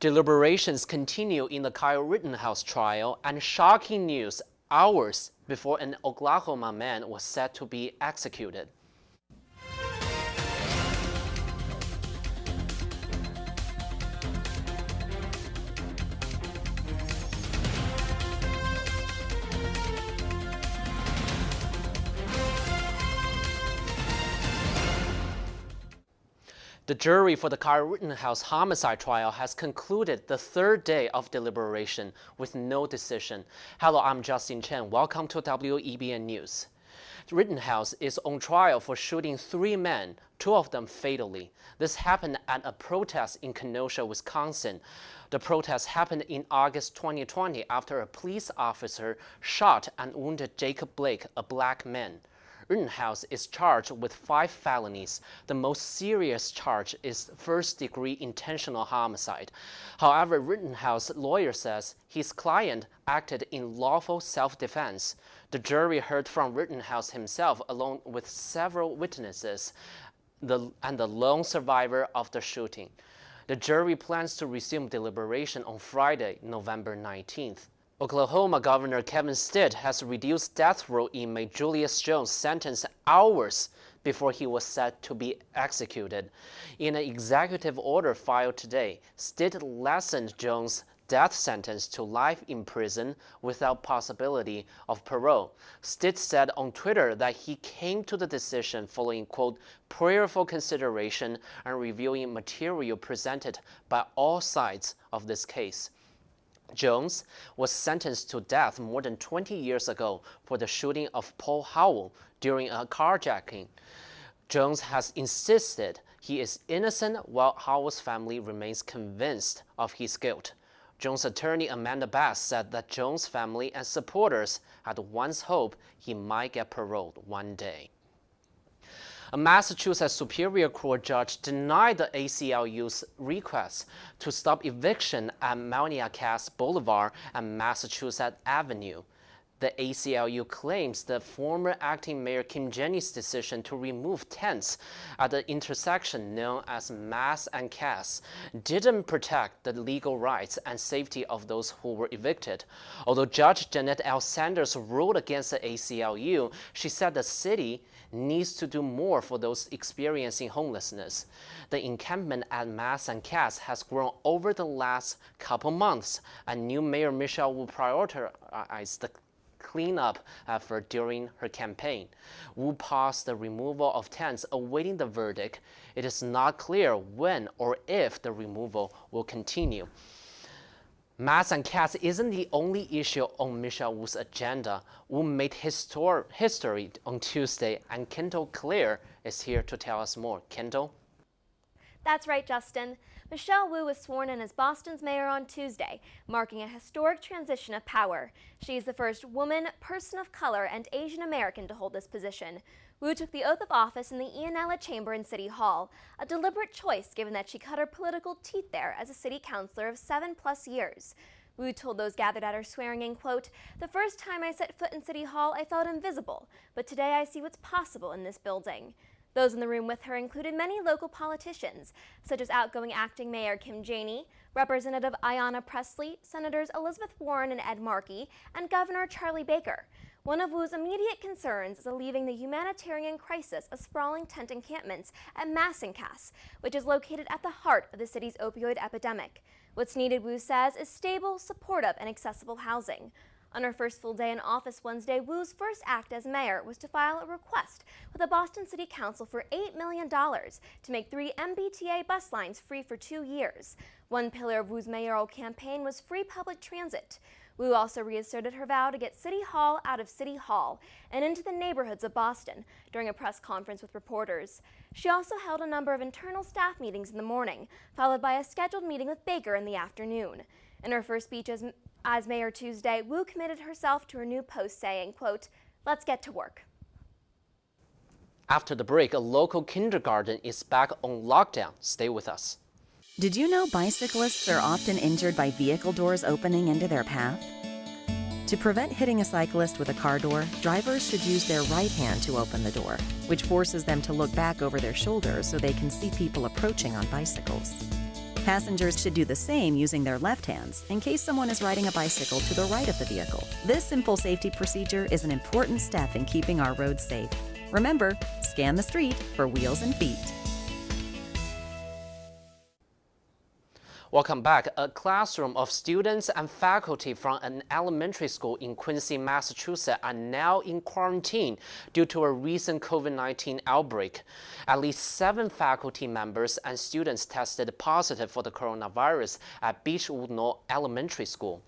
Deliberations continue in the Kyle Rittenhouse trial, and shocking news hours before an Oklahoma man was set to be executed. The jury for the Kyle Rittenhouse homicide trial has concluded the third day of deliberation with no decision. Hello, I'm Justin Chen. Welcome to WEBN News. Rittenhouse is on trial for shooting 3 men, 2 of them fatally. This happened at a protest in Kenosha, Wisconsin. The protest happened in August 2020 after a police officer shot and wounded Jacob Blake, a black man. Rittenhouse is charged with 5 felonies. The most serious charge is first-degree intentional homicide. However, Rittenhouse's lawyer says his client acted in lawful self-defense. The jury heard from Rittenhouse himself along with several witnesses and the lone survivor of the shooting. The jury plans to resume deliberation on Friday, November 19th. Oklahoma Governor Kevin Stitt has reduced death row inmate Julius Jones' sentence hours before he was set to be executed. In an executive order filed today, Stitt lessened Jones' death sentence to life in prison without possibility of parole. Stitt said on Twitter that he came to the decision following, quote, prayerful consideration and reviewing material presented by all sides of this case. Jones was sentenced to death more than 20 years ago for the shooting of Paul Howell during a carjacking. Jones has insisted he is innocent while Howell's family remains convinced of his guilt. Jones' attorney Amanda Bass said that Jones' family and supporters had once hoped he might get paroled one day. A Massachusetts Superior Court judge denied the ACLU's request to stop eviction at Melania Boulevard and Massachusetts Avenue. The ACLU claims the former acting mayor Kim Jenny's decision to remove tents at the intersection known as Mass and Cass didn't protect the legal rights and safety of those who were evicted. Although Judge Jeanette L. Sanders ruled against the ACLU, she said the city needs to do more for those experiencing homelessness. The encampment at Mass and Cass has grown over the last couple months, and new Mayor Michelle Wu prioritized the cleanup effort during her campaign. Wu paused the removal of tents awaiting the verdict. It is not clear when or if the removal will continue. Mass and Cass isn't the only issue on Michelle Wu's agenda. Wu made history on Tuesday, and Kendall Clare is here to tell us more. Kendall? That's right, Justin. Michelle Wu was sworn in as Boston's mayor on Tuesday, marking a historic transition of power. She is the first woman, person of color, and Asian American to hold this position. Wu took the oath of office in the Ianella Chamber in City Hall, a deliberate choice given that she cut her political teeth there as a city councilor of 7+ years. Wu told those gathered at her swearing-in, quote, the first time I set foot in City Hall, I felt invisible, but today I see what's possible in this building. Those in the room with her included many local politicians, such as outgoing acting Mayor Kim Janey, Representative Ayanna Pressley, Senators Elizabeth Warren and Ed Markey, and Governor Charlie Baker. One of Wu's immediate concerns is alleviating the humanitarian crisis of sprawling tent encampments at Mass and Cass, which is located at the heart of the city's opioid epidemic. What's needed, Wu says, is stable, supportive, and accessible housing. On her first full day in office Wednesday, Wu's first act as mayor was to file a request with the Boston City Council for $8 million to make 3 MBTA bus lines free for 2 years. One pillar of Wu's mayoral campaign was free public transit. Wu also reasserted her vow to get City Hall out of City Hall and into the neighborhoods of Boston during a press conference with reporters. She also held a number of internal staff meetings in the morning, followed by a scheduled meeting with Baker in the afternoon. In her first speech as mayor Tuesday, Wu committed herself to her new post, saying, quote, let's get to work. After the break, a local kindergarten is back on lockdown. Stay with us. Did you know bicyclists are often injured by vehicle doors opening into their path? To prevent hitting a cyclist with a car door, drivers should use their right hand to open the door, which forces them to look back over their shoulders so they can see people approaching on bicycles. Passengers should do the same using their left hands in case someone is riding a bicycle to the right of the vehicle. This simple safety procedure is an important step in keeping our roads safe. Remember, scan the street for wheels and feet. Welcome back. A classroom of students and faculty from an elementary school in Quincy, Massachusetts are now in quarantine due to a recent COVID-19 outbreak. At least 7 faculty members and students tested positive for the coronavirus at Beechwood Knoll Elementary School.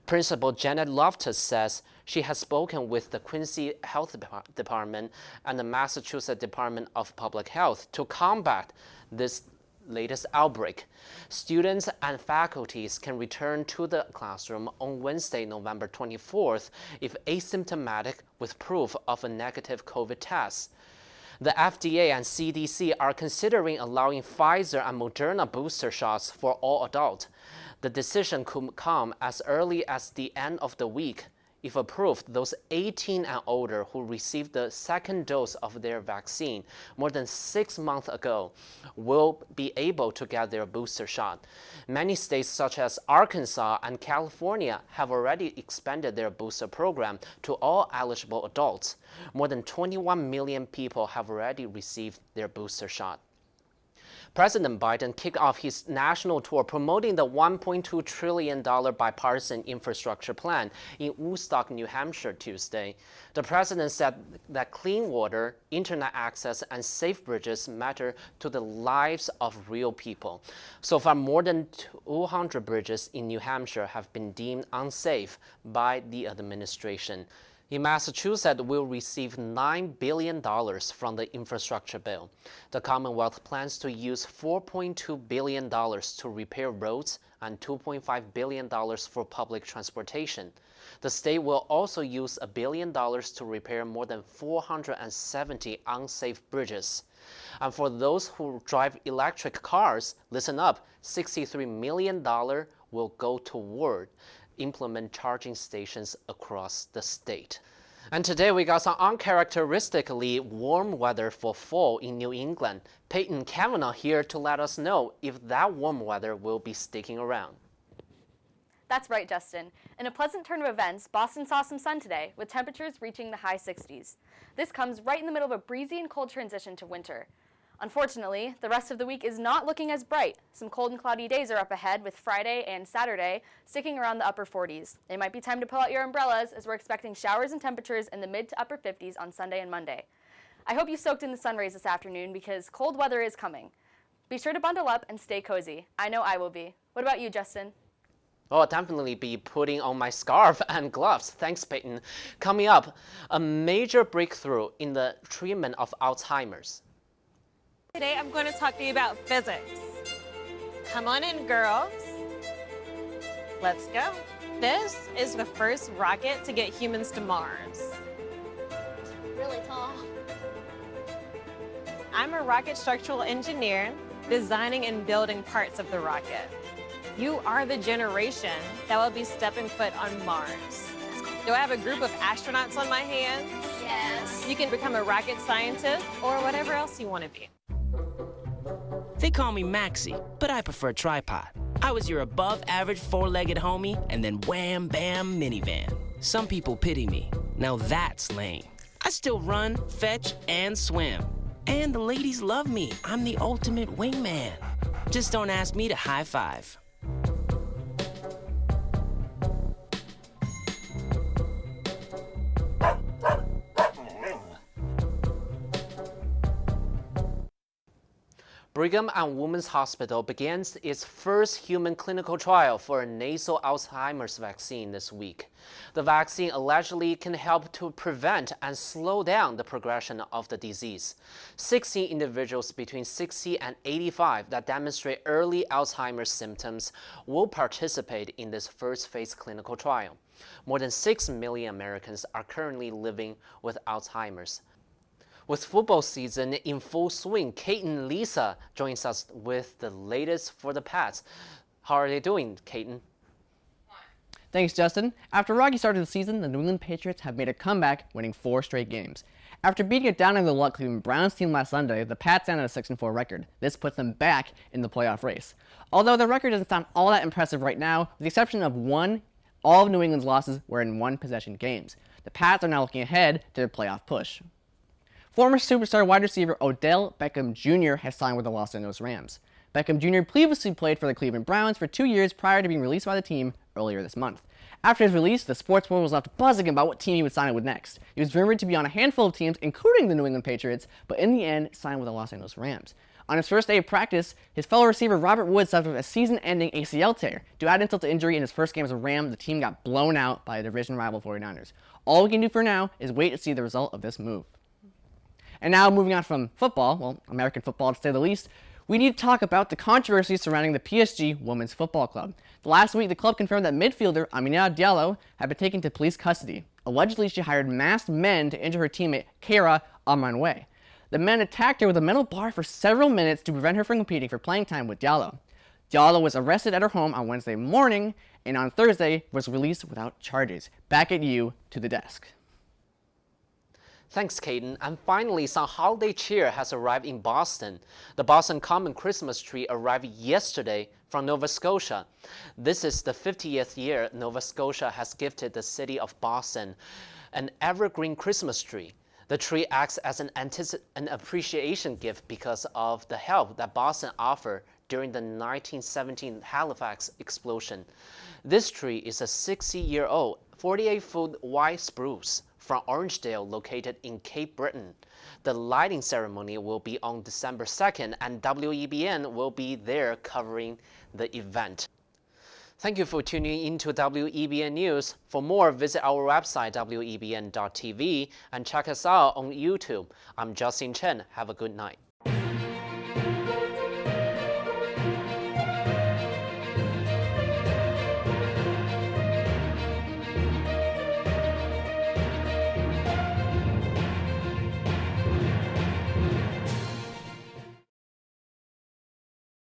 Principal Janet Loftus says she has spoken with the Quincy Health Department and the Massachusetts Department of Public Health to combat this latest outbreak. Students and faculties can return to the classroom on Wednesday, November 24th, if asymptomatic with proof of a negative COVID test. The FDA and CDC are considering allowing Pfizer and Moderna booster shots for all adults. The decision could come as early as the end of the week. If approved, those 18 and older who received the second dose of their vaccine more than 6 months ago will be able to get their booster shot. Many states such as Arkansas and California have already expanded their booster program to all eligible adults. More than 21 million people have already received their booster shot. President Biden kicked off his national tour promoting the $1.2 trillion bipartisan infrastructure plan in Woodstock, New Hampshire, Tuesday. The president said that clean water, internet access, and safe bridges matter to the lives of real people. So far, more than 200 bridges in New Hampshire have been deemed unsafe by the administration. In Massachusetts, will receive $9 billion from the infrastructure bill. The Commonwealth plans to use $4.2 billion to repair roads and $2.5 billion for public transportation. The state will also use $1 billion to repair more than 470 unsafe bridges. And for those who drive electric cars, listen up, $63 million will go toward implement charging stations across the state. And today we got some uncharacteristically warm weather for fall in New England. Peyton Kavanaugh here to let us know if that warm weather will be sticking around. That's right, Justin. In a pleasant turn of events, Boston saw some sun today, with temperatures reaching the high 60s. This comes right in the middle of a breezy and cold transition to winter. Unfortunately, the rest of the week is not looking as bright. Some cold and cloudy days are up ahead, with Friday and Saturday sticking around the upper 40s. It might be time to pull out your umbrellas, as we're expecting showers and temperatures in the mid to upper 50s on Sunday and Monday. I hope you soaked in the sun rays this afternoon, because cold weather is coming. Be sure to bundle up and stay cozy. I know I will be. What about you, Justin? Oh, I'll definitely be putting on my scarf and gloves. Thanks, Peyton. Coming up, a major breakthrough in the treatment of Alzheimer's. Today I'm going to talk to you about physics. Come on in, girls. Let's go. This is the first rocket to get humans to Mars. Really tall. I'm a rocket structural engineer, designing and building parts of the rocket. You are the generation that will be stepping foot on Mars. Do I have a group of astronauts on my hands? Yes. You can become a rocket scientist or whatever else you want to be. They call me Maxie, but I prefer tripod. I was your above-average four-legged homie, and then wham, bam, minivan. Some people pity me. Now that's lame. I still run, fetch, and swim. And the ladies love me. I'm the ultimate wingman. Just don't ask me to high five. Brigham and Women's Hospital begins its first human clinical trial for a nasal Alzheimer's vaccine this week. The vaccine allegedly can help to prevent and slow down the progression of the disease. 16 individuals between 60 and 85 that demonstrate early Alzheimer's symptoms will participate in this first phase clinical trial. More than 6 million Americans are currently living with Alzheimer's. With football season in full swing, Kate and Lisa joins us with the latest for the Pats. How are they doing, Kaiten? Thanks, Justin. After a rocky start to the season, the New England Patriots have made a comeback, winning 4 straight games. After beating a down-in-the-luck Cleveland Browns team last Sunday, the Pats stand on a 6-4 record. This puts them back in the playoff race. Although the record doesn't sound all that impressive right now, with the exception of one, all of New England's losses were in one-possession games. The Pats are now looking ahead to their playoff push. Former superstar wide receiver Odell Beckham Jr. has signed with the Los Angeles Rams. Beckham Jr. previously played for the Cleveland Browns for 2 years prior to being released by the team earlier this month. After his release, the sports world was left buzzing about what team he would sign with next. He was rumored to be on a handful of teams, including the New England Patriots, but in the end signed with the Los Angeles Rams. On his first day of practice, his fellow receiver Robert Woods suffered a season-ending ACL tear. To add insult to injury, in his first game as a Ram, the team got blown out by a division rival 49ers. All we can do for now is wait to see the result of this move. And now, moving on from football, well, American football to say the least, we need to talk about the controversy surrounding the PSG Women's Football Club. Last week, the club confirmed that midfielder Amina Diallo had been taken to police custody. Allegedly, she hired masked men to injure her teammate Keira Amanwe. The men attacked her with a metal bar for several minutes to prevent her from competing for playing time with Diallo. Diallo was arrested at her home on Wednesday morning, and on Thursday was released without charges. Back at you to the desk. Thanks, Caden. And finally, some holiday cheer has arrived in Boston. The Boston Common Christmas tree arrived yesterday from Nova Scotia. This is the 50th year Nova Scotia has gifted the city of Boston an evergreen Christmas tree. The tree acts as an appreciation gift because of the help that Boston offered during the 1917 Halifax explosion. This tree is a 60-year-old, 48-foot white spruce from Orangedale located in Cape Breton. The lighting ceremony will be on December 2nd, and WEBN will be there covering the event. Thank you for tuning in to WEBN News. For more, visit our website, WEBN.TV, and check us out on YouTube. I'm Justin Chen. Have a good night.